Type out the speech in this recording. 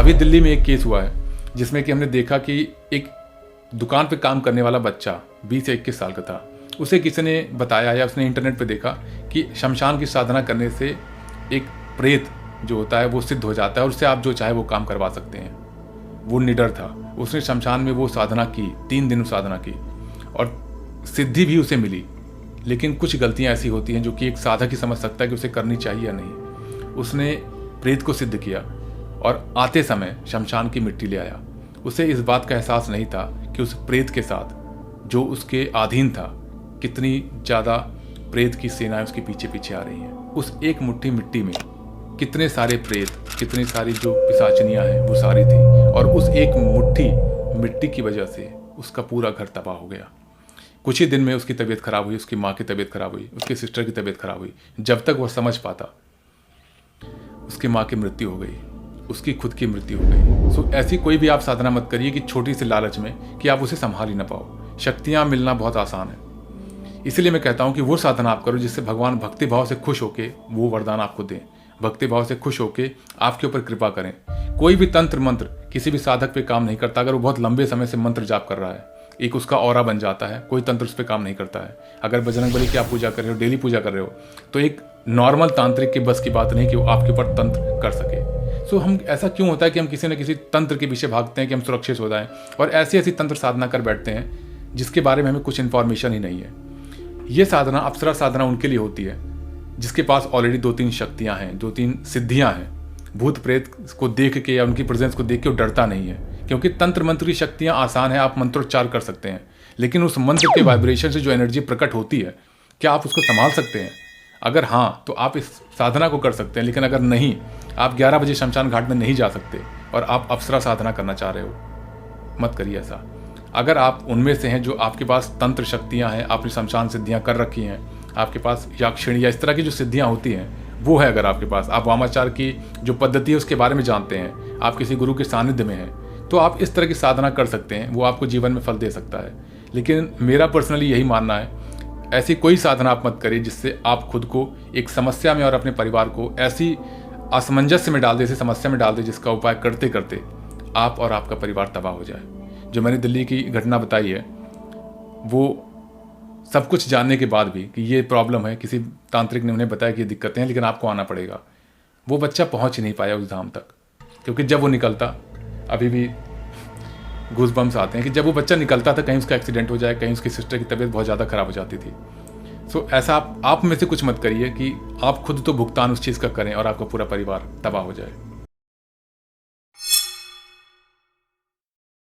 अभी दिल्ली में एक केस हुआ है जिसमें कि हमने देखा कि एक दुकान पे काम करने वाला बच्चा 20 से 21 साल का था। उसे किसी ने बताया या उसने इंटरनेट पे देखा कि शमशान की साधना करने से एक प्रेत जो होता है वो सिद्ध हो जाता है और उससे आप जो चाहे वो काम करवा सकते हैं। वो निडर था, उसने शमशान में वो साधना की, 3 दिन साधना की और सिद्धि भी उसे मिली। लेकिन कुछ गलतियां ऐसी होती हैं जो कि एक साधक ही समझ सकता है कि उसे करनी चाहिए या नहीं। उसने प्रेत को सिद्ध किया और आते समय शमशान की मिट्टी ले आया। उसे इस बात का एहसास नहीं था कि उस प्रेत के साथ जो उसके अधीन था, कितनी ज़्यादा प्रेत की सेनाएं उसके पीछे पीछे आ रही हैं। उस एक मुट्ठी मिट्टी में कितने सारे प्रेत, कितनी सारी जो पिशाचनियाँ हैं वो सारी थी और उस एक मुट्ठी मिट्टी की वजह से उसका पूरा घर तबाह हो गया। कुछ ही दिन में उसकी तबीयत खराब हुई, उसकी माँ की तबीयत खराब हुई, उसकी सिस्टर की तबीयत खराब हुई। जब तक वह समझ पाता उसकी माँ की मृत्यु हो गई, उसकी खुद की मृत्यु हो गई। सो ऐसी कोई भी आप साधना मत करिए कि छोटी सी लालच में कि आप उसे संभाल ही ना पाओ। शक्तियाँ मिलना बहुत आसान है, इसीलिए मैं कहता हूँ कि वो साधना आप करो जिससे भगवान भक्ति भाव से खुश होके वो वरदान आपको दें, भक्ति भाव से खुश होके आपके ऊपर कृपा करें। कोई भी तंत्र मंत्र किसी भी साधक पे काम नहीं करता अगर वो बहुत लंबे समय से मंत्र जाप कर रहा है, एक उसका ऑरा बन जाता है, कोई तंत्र उस पर काम नहीं करता है। अगर बजरंगबली की आप पूजा कर रहे हो, डेली पूजा कर रहे हो, तो एक नॉर्मल तांत्रिक के बस की बात नहीं कि वो आपके ऊपर तंत्र कर सके। सो हम ऐसा क्यों होता है कि हम किसी न किसी तंत्र के पीछे भागते हैं कि हम सुरक्षित हो जाएं और ऐसी ऐसी तंत्र साधना कर बैठते हैं जिसके बारे में हमें कुछ इन्फॉर्मेशन ही नहीं है। ये साधना, अप्सरा साधना उनके लिए होती है जिसके पास ऑलरेडी 2-3 शक्तियाँ हैं, 2-3 सिद्धियाँ हैं। भूत प्रेत को देख के या उनकी प्रेजेंस को देख के वो डरता नहीं है, क्योंकि तंत्र मंत्र की शक्तियाँ आसान है, आप मंत्रोच्चार कर सकते हैं। लेकिन उस मंत्र के वाइब्रेशन से जो एनर्जी प्रकट होती है, क्या आप उसको संभाल सकते हैं? अगर हाँ तो आप इस साधना को कर सकते हैं, लेकिन अगर नहीं, आप 11 बजे शमशान घाट में नहीं जा सकते और आप अप्सरा साधना करना चाह रहे हो, मत करिए ऐसा। अगर आप उनमें से हैं जो आपके पास तंत्र शक्तियाँ हैं, आपने शमशान सिद्धियाँ कर रखी हैं, आपके पास याक्षिणी या इस तरह की जो सिद्धियाँ होती हैं वो है, अगर आपके पास, आप वामाचार की जो पद्धति है उसके बारे में जानते हैं, आप किसी गुरु के सानिध्य में हैं, तो आप इस तरह की साधना कर सकते हैं। वो आपको जीवन में फल दे सकता है। लेकिन मेरा पर्सनली यही मानना है, ऐसी कोई साधना आप मत करिए जिससे आप खुद को एक समस्या में और अपने परिवार को ऐसी असमंजस्य में डाल दे, ऐसी समस्या में डाल दे जिसका उपाय करते करते आप और आपका परिवार तबाह हो जाए। जो मैंने दिल्ली की घटना बताई है, वो सब कुछ जानने के बाद भी कि ये प्रॉब्लम है, किसी तांत्रिक ने उन्हें बताया कि ये दिक्कतें हैं, लेकिन आपको आना पड़ेगा, वो बच्चा पहुंच ही नहीं पाया उस धाम तक। क्योंकि जब वो निकलता, अभी भी गूज़बम्स आते हैं कि जब वो बच्चा निकलता था, कहीं उसका एक्सीडेंट हो जाए, कहीं उसकी सिस्टर की तबीयत बहुत ज़्यादा ख़राब हो जाती थी। सो ऐसा आप में से कुछ मत करिए कि आप खुद तो भुगतान उस चीज़ का करें और आपका पूरा परिवार तबाह हो जाए।